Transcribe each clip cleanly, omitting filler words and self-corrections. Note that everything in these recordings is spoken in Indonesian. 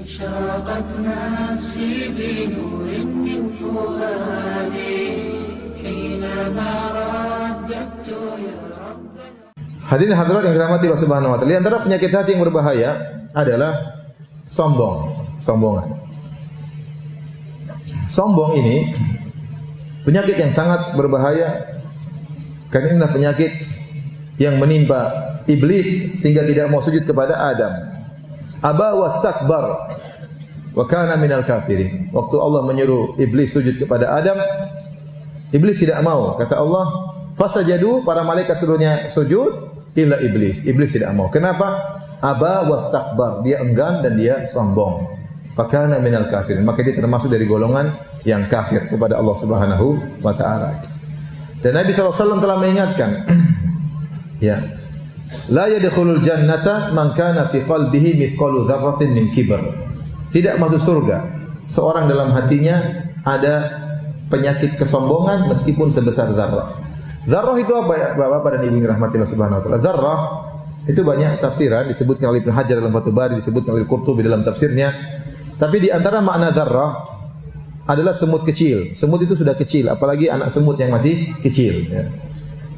أشرقت نفسي بنور من فؤادي حينما رددت يا رب. Hadirin hadirat yang dirahmati Allah Subhanahu wa taala, di antara penyakit hati yang berbahaya adalah sombongan. Sombong ini penyakit yang sangat berbahaya karena ini adalah penyakit yang menimpa iblis sehingga tidak mau sujud kepada Adam. Aba wastakbar wa kana minal kafirin. Waktu Allah menyuruh iblis sujud kepada Adam, iblis tidak mau. Kata Allah, fasajadu, para malaikat suruhnya sujud, illa iblis. Iblis tidak mau. Kenapa? Aba wastakbar, dia enggan dan dia sombong. Fakana minal kafirin, maka dia termasuk dari golongan yang kafir kepada Allah Subhanahu wa taala. Dan Nabi SAW telah mengingatkan, ya, la yadkhulul jannata man kana fi qalbihi mithqalu dzarratin min kibr. Tidak masuk surga seorang dalam hatinya ada penyakit kesombongan meskipun sebesar zarrah. Zarrah itu apa ya, Bapak dan Ibu yang rahmatillah subhanahu wa taala? Zarrah itu banyak tafsiran, disebutkan oleh Ibnu Hajar dalam Fathul Bari, disebutkan oleh Qurtubi dalam tafsirnya. Tapi di antara makna zarrah adalah semut kecil. Semut itu sudah kecil, apalagi anak semut yang masih kecil, ya.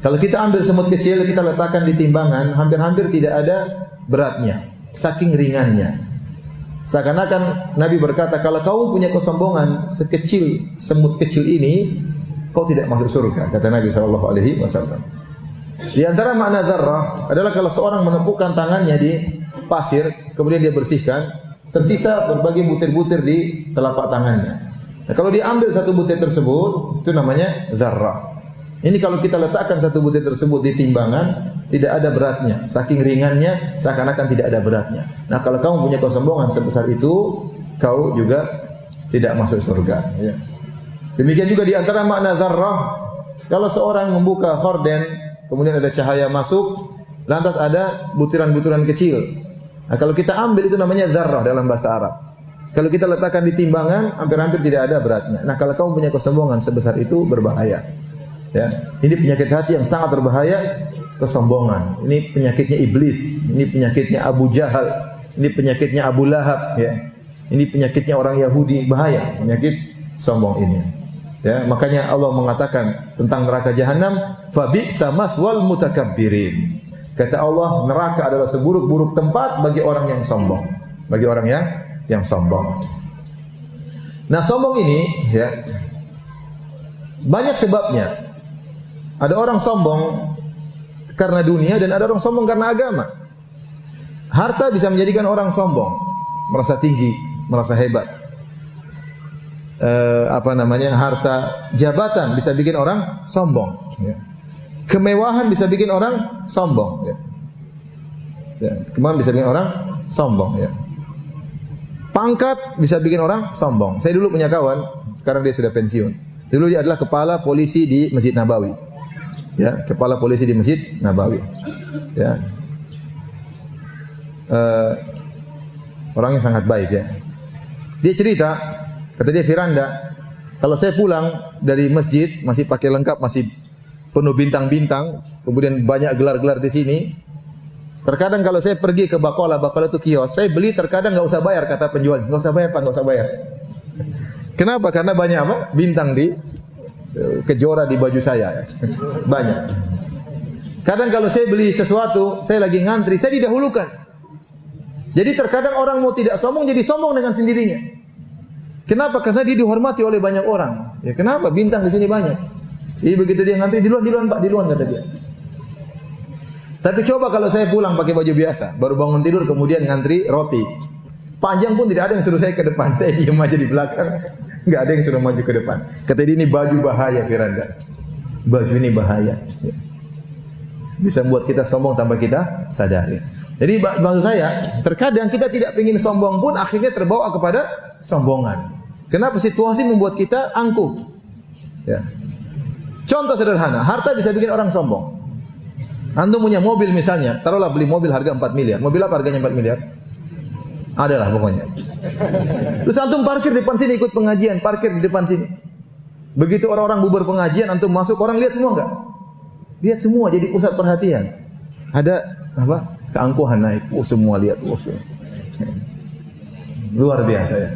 Kalau kita ambil semut kecil, kita letakkan di timbangan, hampir-hampir tidak ada beratnya, saking ringannya. Seakan-akan Nabi berkata, kalau kamu punya kesombongan sekecil semut kecil ini, kau tidak masuk surga, kata Nabi SAW. Di antara makna zarrah adalah kalau seorang menepukkan tangannya di pasir, kemudian dia bersihkan, tersisa berbagai butir-butir di telapak tangannya. Nah, kalau dia ambil satu butir tersebut, itu namanya zarrah. Ini kalau kita letakkan satu butir tersebut di timbangan, tidak ada beratnya. Saking ringannya, seakan-akan tidak ada beratnya. Nah, kalau kamu punya kesombongan sebesar itu, kau juga tidak masuk surga. Ya. Demikian juga di antara makna zarrah, kalau seorang membuka horden, kemudian ada cahaya masuk, lantas ada butiran-butiran kecil. Nah, kalau kita ambil itu namanya zarrah dalam bahasa Arab. Kalau kita letakkan di timbangan, hampir-hampir tidak ada beratnya. Nah, kalau kamu punya kesombongan sebesar itu, berbahaya. Ya, ini penyakit hati yang sangat berbahaya, kesombongan. Ini penyakitnya iblis, ini penyakitnya Abu Jahal, ini penyakitnya Abu Lahab, ya. Ini penyakitnya orang Yahudi, bahaya penyakit sombong ini. Ya, makanya Allah mengatakan tentang neraka jahanam, fabi'sa maswal mutakabbirin. Kata Allah, neraka adalah seburuk-buruk tempat bagi orang yang sombong, bagi orang yang sombong. Nah, sombong ini, ya, banyak sebabnya. Ada orang sombong karena dunia dan ada orang sombong karena agama. Harta bisa menjadikan orang sombong, merasa tinggi, merasa hebat. Harta, jabatan bisa bikin orang sombong. Ya. Kemewahan bisa bikin orang sombong. Ya. Ya. Kemewahan bisa bikin orang sombong. Ya. Pangkat bisa bikin orang sombong. Saya dulu punya kawan, sekarang dia sudah pensiun. Dulu dia adalah kepala polisi di Masjid Nabawi. Ya, kepala polisi di Masjid Nabawi. Ya. Orang yang sangat baik, ya. Dia cerita, kata dia, Firanda, kalau saya pulang dari masjid masih pakai lengkap, masih penuh bintang-bintang, kemudian banyak gelar-gelar di sini. Terkadang kalau saya pergi ke Bakola itu kios, saya beli terkadang enggak usah bayar, kata penjual. Enggak usah bayar, Pak, enggak usah bayar. Kenapa? Karena banyak apa? Bintang di kejora di baju saya. Banyak. Kadang kalau saya beli sesuatu, saya lagi ngantri, saya didahulukan. Jadi terkadang orang mau tidak sombong, jadi sombong dengan sendirinya. Kenapa? Karena dia dihormati oleh banyak orang. Ya, kenapa? Bintang di sini banyak. Jadi begitu dia ngantri, di luar Pak, di luar, kata dia. Tapi coba kalau saya pulang pakai baju biasa, baru bangun tidur kemudian ngantri roti. Panjang pun tidak ada yang suruh saya ke depan, saya diam aja di belakang. Enggak ada yang suruh maju ke depan. Kata dia, ini baju bahaya, Firanda. Baju ini bahaya. Ya. Bisa membuat kita sombong tanpa kita sadari. Jadi maksud saya, terkadang kita tidak ingin sombong pun akhirnya terbawa kepada sombongan. Kenapa? Situasi membuat kita angkuh. Ya. Contoh sederhana, harta bisa bikin orang sombong. Antum punya mobil misalnya, taruhlah beli mobil harga 4 miliar. Mobil apa harganya 4 miliar? Adalah pokoknya. Terus antum parkir di depan sini, ikut pengajian, parkir di depan sini. Begitu orang-orang bubar pengajian, antum masuk, orang lihat semua enggak? Lihat semua, jadi pusat perhatian. Ada apa? Keangkuhan naik. Semua lihat. Luar biasa ya.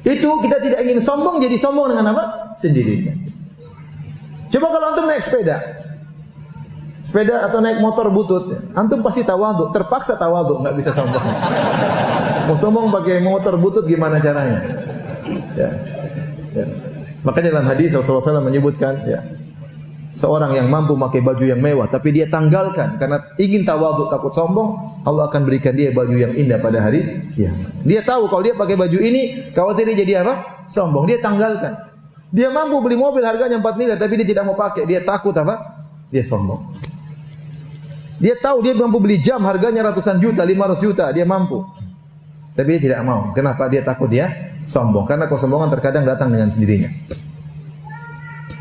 Itu kita tidak ingin sombong, jadi sombong dengan apa? Sendirinya. Coba kalau antum naik sepeda atau naik motor butut, antum pasti tawadhu, terpaksa tawadhu, nggak bisa sombong. Mau sombong pakai motor butut gimana caranya? Ya. Ya. Makanya dalam hadis Rasulullah SAW menyebutkan, ya, seorang yang mampu memakai baju yang mewah, tapi dia tanggalkan karena ingin tawadhu, takut sombong, Allah akan berikan dia baju yang indah pada hari kiamat. Dia tahu kalau dia pakai baju ini, khawatir dia jadi apa? Sombong. Dia tanggalkan. Dia mampu beli mobil harganya 4 miliar, tapi dia tidak mau pakai. Dia takut apa? Dia sombong. Dia tahu dia mampu beli jam harganya ratusan juta, 500 juta, dia mampu. Tapi dia tidak mau. Kenapa? Dia takut dia sombong. Karena kesombongan terkadang datang dengan sendirinya.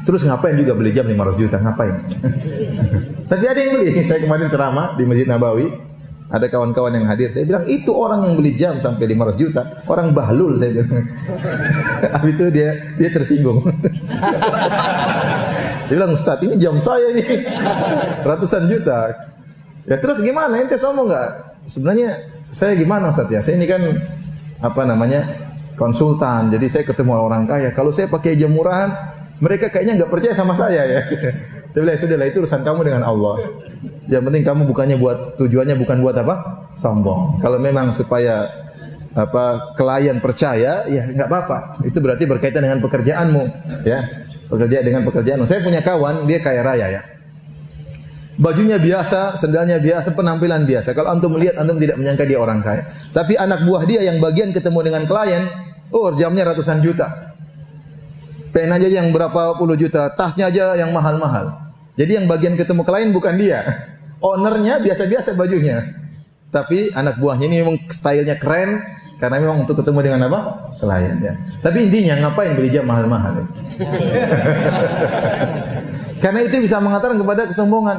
Terus ngapain juga beli jam 500 juta? Ngapain? Tapi ada yang beli. Saya kemarin ceramah di Masjid Nabawi. Ada kawan-kawan yang hadir. Saya bilang, itu orang yang beli jam sampai 500 juta. Orang bahlul, saya bilang. Habis itu dia tersinggung. Dia bilang, Ustaz, ini jam saya ini. Ratusan juta. Ya terus gimana? Ente sombong nggak? Sebenarnya saya gimana Ustaz ya? Saya ini kan konsultan. Jadi saya ketemu orang kaya. Kalau saya pakai jam murahan, mereka kayaknya nggak percaya sama saya ya. Saya bilang, sudahlah, itu urusan kamu dengan Allah. Yang penting kamu tujuannya bukan buat apa? Sombong. Kalau memang supaya klien percaya, ya nggak apa-apa. Itu berarti berkaitan dengan pekerjaanmu, ya. Dengan pekerjaanmu. Saya punya kawan, dia kaya raya ya. Bajunya biasa, sendalnya biasa, penampilan biasa. Kalau antum melihat, antum tidak menyangka dia orang kaya. Tapi anak buah dia yang bagian ketemu dengan klien, jamnya ratusan juta. Pen aja yang berapa puluh juta, tasnya aja yang mahal-mahal. Jadi yang bagian ketemu klien bukan dia. Ownernya biasa-biasa bajunya. Tapi anak buahnya ini memang stylenya keren, karena memang untuk ketemu dengan apa? Klien ya. Tapi intinya ngapain beli jam mahal-mahal? Karena itu bisa mengantarkan kepada kesombongan.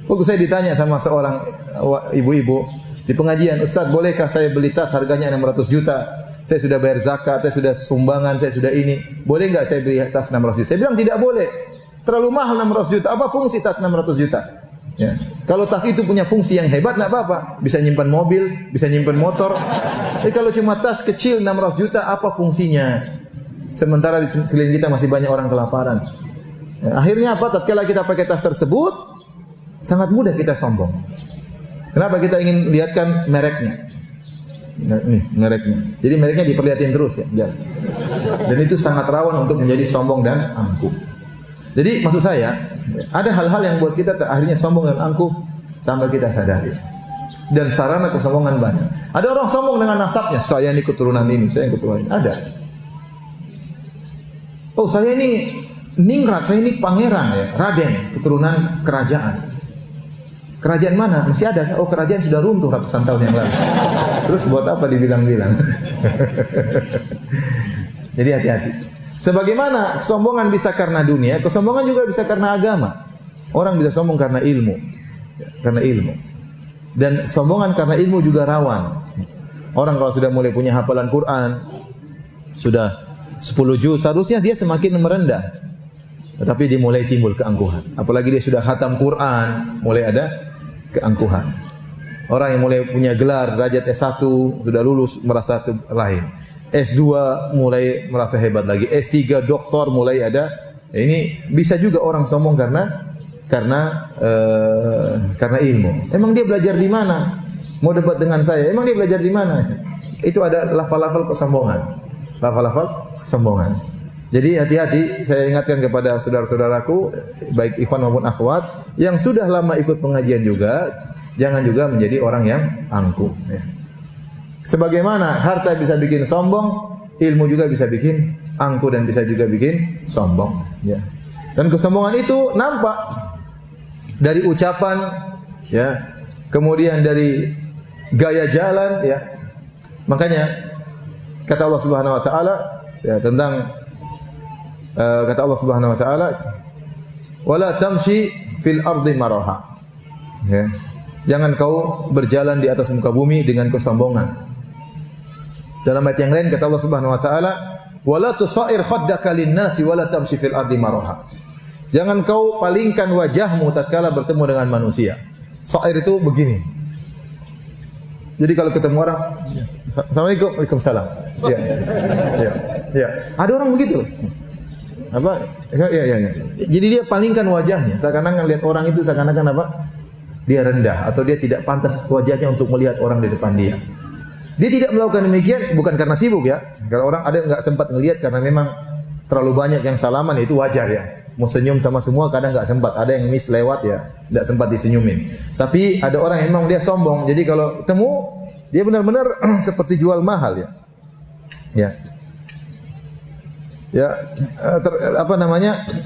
Waktu saya ditanya sama seorang ibu-ibu di pengajian, Ustaz, bolehkah saya beli tas harganya 600 juta? Saya sudah bayar zakat, saya sudah sumbangan, saya sudah ini. Boleh enggak saya beli tas 600 juta? Saya bilang tidak boleh. Terlalu mahal 600 juta. Apa fungsi tas 600 juta? Ya. Kalau tas itu punya fungsi yang hebat, enggak apa-apa. Bisa nyimpan mobil, bisa nyimpan motor. Tapi kalau cuma tas kecil 600 juta, apa fungsinya? Sementara di sekeliling kita masih banyak orang kelaparan. Ya, akhirnya apa? Tatkala kita pakai tas tersebut, sangat mudah kita sombong. Kenapa? Kita ingin lihatkan mereknya. Nih, mereknya. Jadi mereknya diperlihatin terus ya. Dan itu sangat rawan untuk menjadi sombong dan angkuh. Jadi maksud saya, ada hal-hal yang buat kita akhirnya sombong dan angkuh tanpa kita sadari. Dan sarana kesombongan banyak. Ada orang sombong dengan nasabnya. Saya ini keturunan ini, saya yang keturunan ini. Ada. Oh, saya ini ningrat, saya ini pangeran ya, Raden, keturunan kerajaan. Kerajaan mana? Masih ada. Oh, kerajaan sudah runtuh ratusan tahun yang lalu. Terus buat apa dibilang-bilang? Jadi hati-hati. Sebagaimana kesombongan bisa karena dunia, kesombongan juga bisa karena agama. Orang bisa sombong karena ilmu. Karena ilmu. Dan sombongan karena ilmu juga rawan. Orang kalau sudah mulai punya hafalan Quran, sudah 10 juz, seharusnya dia semakin merendah. Tetapi dia mulai timbul keangkuhan. Apalagi dia sudah khatam Quran, mulai ada keangkuhan. Orang yang mulai punya gelar derajat S1 sudah lulus merasa lain. S2 mulai merasa hebat lagi. S3 doktor mulai ada. Ini bisa juga orang sombong karena ilmu. Emang dia belajar di mana? Mau debat dengan saya? Emang dia belajar di mana? Itu ada lafal-lafal kesombongan. Lafal-lafal kesombongan. Jadi hati-hati, saya ingatkan kepada saudara-saudaraku, baik ikhwan maupun akhwat, yang sudah lama ikut pengajian juga, jangan juga menjadi orang yang angkuh. Ya. Sebagaimana harta bisa bikin sombong, ilmu juga bisa bikin angkuh dan bisa juga bikin sombong. Ya. Dan kesombongan itu nampak dari ucapan, ya, kemudian dari gaya jalan, ya. Makanya kata Allah Subhanahu Wa Taala ya, tentang kata Allah Subhanahu Wa Taala, wala tamshi fil ardi maraha. Ya. Jangan kau berjalan di atas muka bumi dengan kesombongan. Dalam ayat yang lain kata Allah Subhanahu Wa Taala, wala tusair khaddaka lin-nasi wala tamshi fil ardi maraha. Jangan kau palingkan wajahmu tatkala bertemu dengan manusia. Sair itu begini. Jadi kalau ketemu orang, Assalamualaikum, Waalaikumsalam. Ya. Ya. Ya. Ada orang begitu. Apa? Ya. Jadi dia palingkan wajahnya, seakan-akan lihat orang itu seakan-akan apa? Dia rendah atau dia tidak pantas wajahnya untuk melihat orang di depan dia. Dia tidak melakukan demikian bukan karena sibuk ya. Kalau orang ada enggak sempat ngelihat karena memang terlalu banyak yang salaman, itu wajar ya. Mau senyum sama semua kadang enggak sempat. Ada yang miss lewat ya, enggak sempat disenyumin. Tapi ada orang yang memang dia sombong. Jadi kalau ketemu dia benar-benar seperti jual mahal ya. Ya. Ya,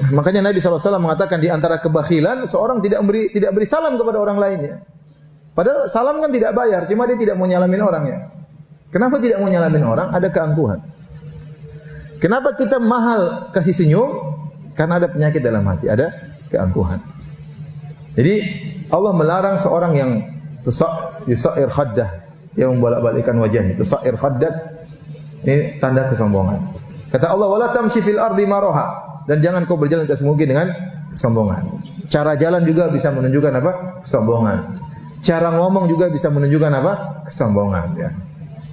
makanya Nabi SAW mengatakan di antara kebakhilan seorang tidak beri salam kepada orang lainnya. Padahal salam kan tidak bayar, cuma dia tidak mau nyalamin orang ya. Kenapa tidak mau nyalamin orang? Ada keangkuhan. Kenapa kita mahal kasih senyum? Karena ada penyakit dalam hati, ada keangkuhan. Jadi Allah melarang seorang yang tusair khaddah, dia membolak-balikkan wajahnya. Tusair khaddah ini tanda kesombongan. Kata Allah, wala tamshi fil ardi maraha, dan jangan kau berjalan atas muka dengan kesombongan. Cara jalan juga bisa menunjukkan apa? Kesombongan. Cara ngomong juga bisa menunjukkan apa? Kesombongan ya.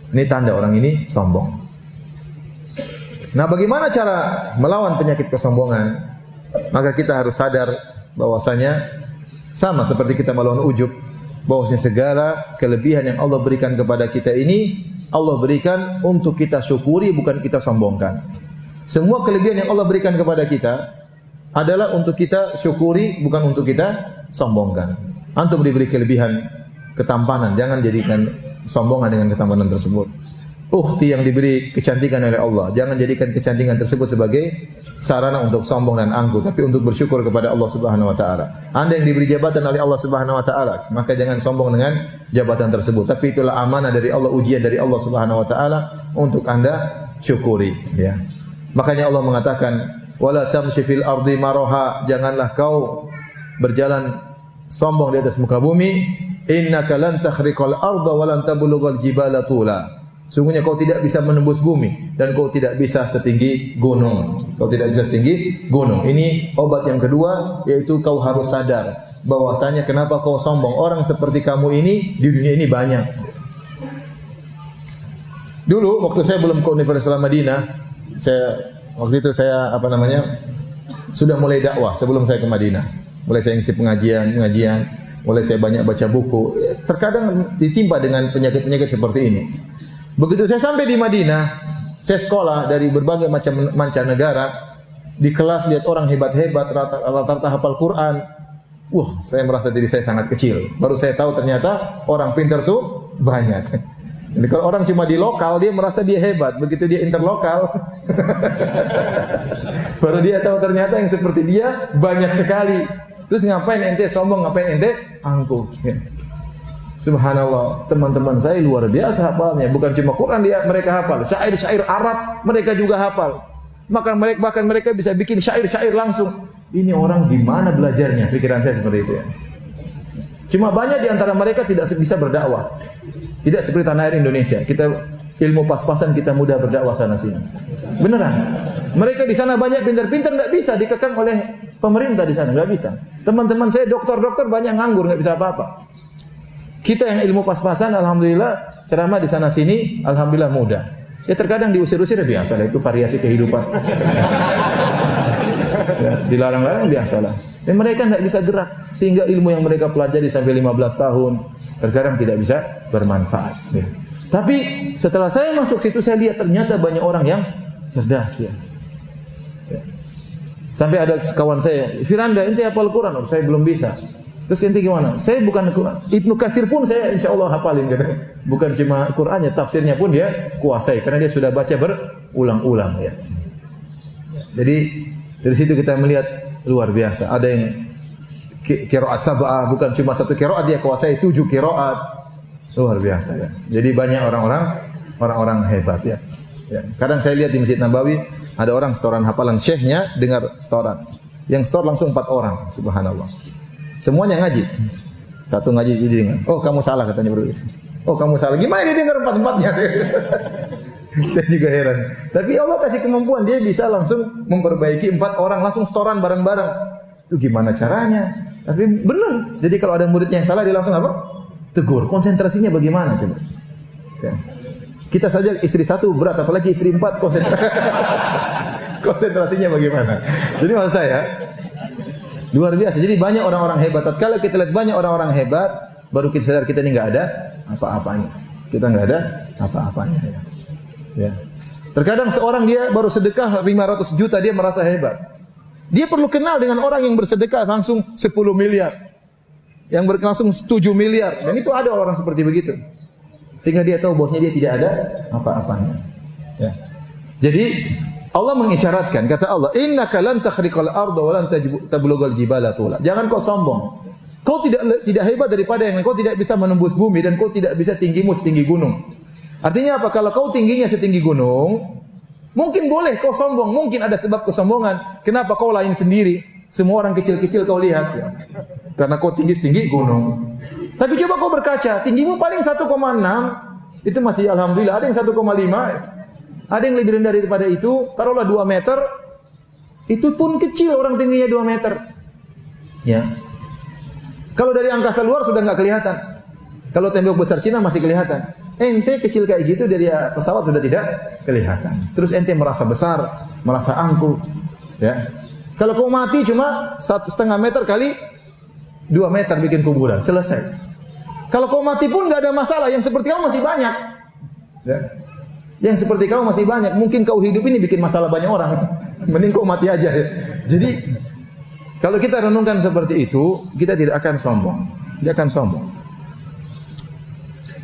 Ini tanda orang ini sombong. Nah, bagaimana cara melawan penyakit kesombongan? Maka kita harus sadar bahwasanya sama seperti kita melawan ujub, bahwasanya segala kelebihan yang Allah berikan kepada kita ini Allah berikan untuk kita syukuri, bukan kita sombongkan. Semua kelebihan yang Allah berikan kepada kita adalah untuk kita syukuri, bukan untuk kita sombongkan. Antum diberi kelebihan ketampanan, jangan jadikan sombongan dengan ketampanan tersebut. Ukhti yang diberi kecantikan oleh Allah, jangan jadikan kecantikan tersebut sebagai sarana untuk sombong dan angkuh, tapi untuk bersyukur kepada Allah Subhanahu wa taala. Anda yang diberi jabatan oleh Allah Subhanahu wa taala, maka jangan sombong dengan jabatan tersebut, tapi itulah amanah dari Allah, ujian dari Allah Subhanahu wa taala untuk Anda syukuri ya. Makanya Allah mengatakan, wala tamshi fil ardi maraha, janganlah kau berjalan sombong di atas muka bumi. Innaka lan takhriqal arda wa lan tablughal jibala tula. Sungguhnya kau tidak bisa menembus bumi dan kau tidak bisa setinggi gunung. Kau tidak bisa setinggi gunung. Ini obat yang kedua, yaitu kau harus sadar bahwasanya kenapa kau sombong. Orang seperti kamu ini di dunia ini banyak. Dulu waktu saya belum ke Universitas Madinah, waktu itu saya sudah mulai dakwah sebelum saya ke Madinah. Mulai saya ngisi pengajian, mulai saya banyak baca buku. Terkadang ditimpa dengan penyakit-penyakit seperti ini. Begitu saya sampai di Madinah, saya sekolah dari berbagai macam mancanegara, di kelas lihat orang hebat-hebat, rata-rata hafal Quran. Saya merasa diri saya sangat kecil. Baru saya tahu ternyata orang pintar tuh banyak. Jadi kalau orang cuma di lokal, dia merasa dia hebat. Begitu dia interlokal, baru dia tahu ternyata yang seperti dia banyak sekali. Terus ngapain ente sombong, ngapain ente angkuh? Subhanallah, teman-teman saya luar biasa hafalnya. Bukan cuma Quran mereka hafal, syair-syair Arab mereka juga hafal. Bahkan mereka bisa bikin syair-syair langsung. Ini orang di mana belajarnya? Pikiran saya seperti itu ya. Cuma banyak di antara mereka tidak bisa berdakwah. Tidak seperti tanah air Indonesia. Kita ilmu pas-pasan, kita mudah berdakwah sana sini. Beneran. Mereka di sana banyak pintar-pintar, enggak bisa dikekang oleh pemerintah di sana, enggak bisa. Teman-teman saya dokter-dokter banyak nganggur, enggak bisa apa-apa. Kita yang ilmu pas-pasan, alhamdulillah ceramah di sana sini, alhamdulillah mudah. Ya terkadang diusir-usir biasa lah, itu variasi kehidupan. Ya, dilarang-larang biasalah. Dan mereka tidak bisa gerak, sehingga ilmu yang mereka pelajari sampai 15 tahun terkadang tidak bisa bermanfaat. Ya. Tapi setelah saya masuk situ, saya lihat ternyata banyak orang yang cerdas ya. Ya. Sampai ada kawan saya, Firanda, ente hafal Quran? Saya belum bisa. Terus ente gimana? Saya bukan Quran. Ibnu Katsir pun saya insya Allah hafalin katanya. Bukan cuma Qurannya, tafsirnya pun dia kuasai karena dia sudah baca berulang-ulang ya. Jadi dari situ kita melihat luar biasa. Ada yang qiraat sab'ah, bukan cuma satu qiraat, dia kuasai 7 qiraat. Luar biasa ya. Jadi banyak orang-orang hebat ya. Ya. Kadang saya lihat di Masjid Nabawi ada orang setoran hafalan, syekhnya dengar setoran. Yang setor langsung 4 orang, subhanallah. Semuanya ngaji. Satu ngaji jadi dengar. Oh, kamu salah katanya bro. Oh, kamu salah. Gimana dia dengar 4-4-nya? Saya juga heran. Tapi Allah kasih kemampuan, dia bisa langsung memperbaiki 4 orang langsung setoran bareng-bareng. Itu gimana caranya? Tapi benar. Jadi kalau ada muridnya yang salah dia langsung apa? Tegur. Konsentrasinya bagaimana coba? Ya. Kita saja istri satu berat, apalagi istri 4 konsentrasinya bagaimana? Jadi maksud saya luar biasa. Jadi banyak orang-orang hebat. Kalau kita lihat banyak orang-orang hebat, baru kita sadar kita ini nggak ada apa-apanya. Kita nggak ada apa-apanya. Ya. Terkadang seorang dia baru sedekah 500 juta dia merasa hebat. Dia perlu kenal dengan orang yang bersedekah langsung 10 miliar, yang langsung 7 miliar. Dan itu ada orang seperti begitu. Sehingga dia tahu bosnya dia tidak ada apa-apanya. Ya. Jadi Allah mengisyaratkan, kata Allah, innaka lan takhriqal arda wa lan tablughal jibala tula. Jangan kau sombong. Kau tidak hebat daripada yang lain. Kau tidak bisa menembus bumi dan kau tidak bisa tinggimu setinggi gunung. Artinya apa? Kalau kau tingginya setinggi gunung, mungkin boleh kau sombong, mungkin ada sebab kesombongan. Kenapa kau lain sendiri? Semua orang kecil-kecil kau lihat ya. Karena kau tinggi setinggi gunung. Tapi coba kau berkaca, tinggimu paling 1,6, itu masih alhamdulillah. Ada yang 1,5, ada yang lebih rendah daripada itu. Taruhlah 2 meter, itu pun kecil orang tingginya 2 meter. Ya. Kalau dari angkasa luar sudah nggak kelihatan. Kalau tembok besar Cina masih kelihatan. Ente kecil kayak gitu dari pesawat sudah tidak kelihatan. Terus ente merasa besar, merasa angkuh. Ya. Kalau kau mati cuma 1,5 meter kali 2 meter bikin kuburan, selesai. Kalau kau mati pun nggak ada masalah. Yang seperti kamu masih banyak. Ya. Yang seperti kamu masih banyak. Mungkin kau hidup ini bikin masalah banyak orang. Mending kau mati aja. Jadi kalau kita renungkan seperti itu, kita tidak akan sombong. Tidak akan sombong.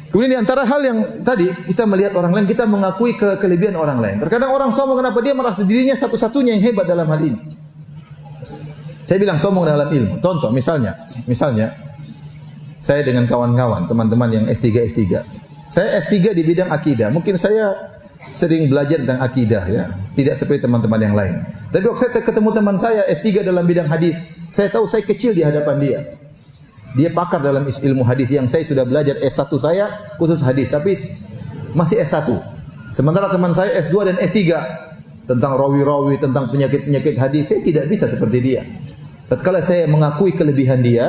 Kemudian di antara hal yang tadi kita melihat orang lain, kita mengakui kelebihan orang lain. Terkadang orang sombong kenapa? Dia merasa dirinya satu-satunya yang hebat dalam hal ini. Saya bilang sombong dalam ilmu. Contoh misalnya saya dengan kawan-kawan, teman-teman yang S3. Saya S3 di bidang akidah. Mungkin saya sering belajar tentang akidah ya, tidak seperti teman-teman yang lain. Tapi waktu saya ketemu teman saya S3 dalam bidang hadis, saya tahu saya kecil di hadapan dia. Dia pakar dalam ilmu hadis yang saya sudah belajar S1 saya khusus hadis, tapi masih S1. Sementara teman saya S2 dan S3 tentang rawi-rawi, tentang penyakit-penyakit hadis, saya tidak bisa seperti dia. Tatkala saya mengakui kelebihan dia,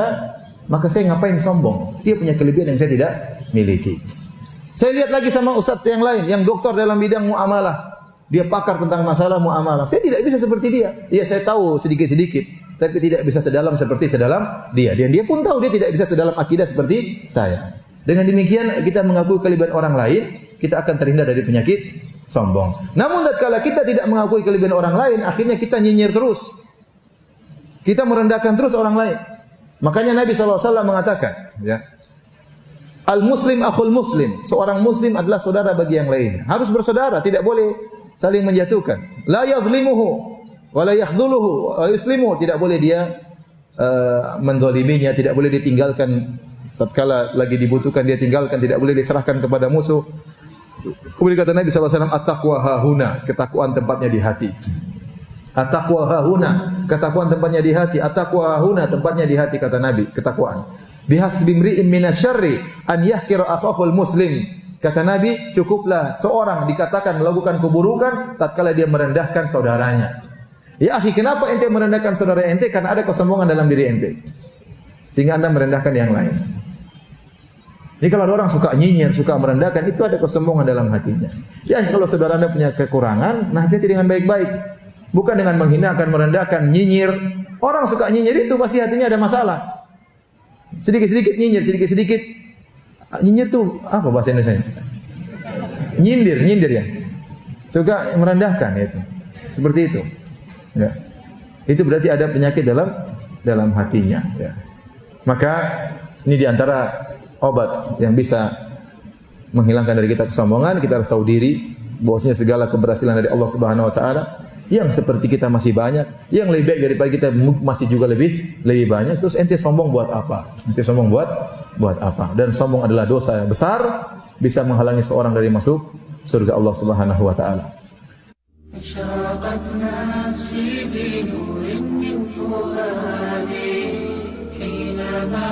maka saya ngapain sombong? Dia punya kelebihan yang saya tidak miliki. Saya lihat lagi sama ustadz yang lain, yang doktor dalam bidang muamalah. Dia pakar tentang masalah muamalah. Saya tidak bisa seperti dia. Ya saya tahu sedikit-sedikit, tapi tidak bisa sedalam dia. Dan dia pun tahu dia tidak bisa sedalam akidah seperti saya. Dengan demikian kita mengakui kelebihan orang lain, kita akan terhindar dari penyakit sombong. Namun tatkala kita tidak mengakui kelebihan orang lain, akhirnya kita nyinyir terus. Kita merendahkan terus orang lain. Makanya Nabi SAW mengatakan, ya, Al-Muslim akhul Muslim. Seorang Muslim adalah saudara bagi yang lain. Harus bersaudara, tidak boleh saling menjatuhkan. La yazlimuhu, wa la yakhdhuluhu, wa yuslimuhu. Tidak boleh dia mendoliminya, tidak boleh ditinggalkan. Tatkala lagi dibutuhkan dia tinggalkan, tidak boleh diserahkan kepada musuh. Kemudian kata Nabi SAW, at-taqwa hahuna, ketakwaan tempatnya di hati. At-taqwa hahuna, ketakwaan tempatnya di hati. At-taqwa hahuna, tempatnya di hati, kata Nabi, ketakwaan. Bihasbi imri'in minasyarri an yahkira akhahul muslim. Kata Nabi, cukuplah seorang dikatakan melakukan keburukan tatkala dia merendahkan saudaranya. Ya akhi, kenapa ente merendahkan saudara ente? Karena ada kesombongan dalam diri ente, sehingga anda merendahkan yang lain. Jadi kalau ada orang suka nyinyir, suka merendahkan, itu ada kesombongan dalam hatinya. Ya kalau saudara anda punya kekurangan, nasihati dengan baik-baik. Bukan dengan menghinakan, merendahkan, nyinyir. Orang suka nyinyir itu pasti hatinya ada masalah. Sedikit-sedikit nyinyir, sedikit-sedikit. Nyinyir tuh apa bahasa Indonesia? Nyindir ya. Suka merendahkan itu. Seperti itu. Ya. Itu berarti ada penyakit dalam hatinya, ya. Maka ini diantara obat yang bisa menghilangkan dari kita kesombongan. Kita harus tahu diri bahwasanya segala keberhasilan dari Allah Subhanahu wa taala. Yang seperti kita masih banyak, yang lebih baik daripada kita masih juga lebih banyak. Terus ente sombong buat apa? Ente sombong buat apa? Dan sombong adalah dosa yang besar, bisa menghalangi seorang dari masuk surga Allah Subhanahu wa taala. أشرقت نفسي بنور من فؤادي حينما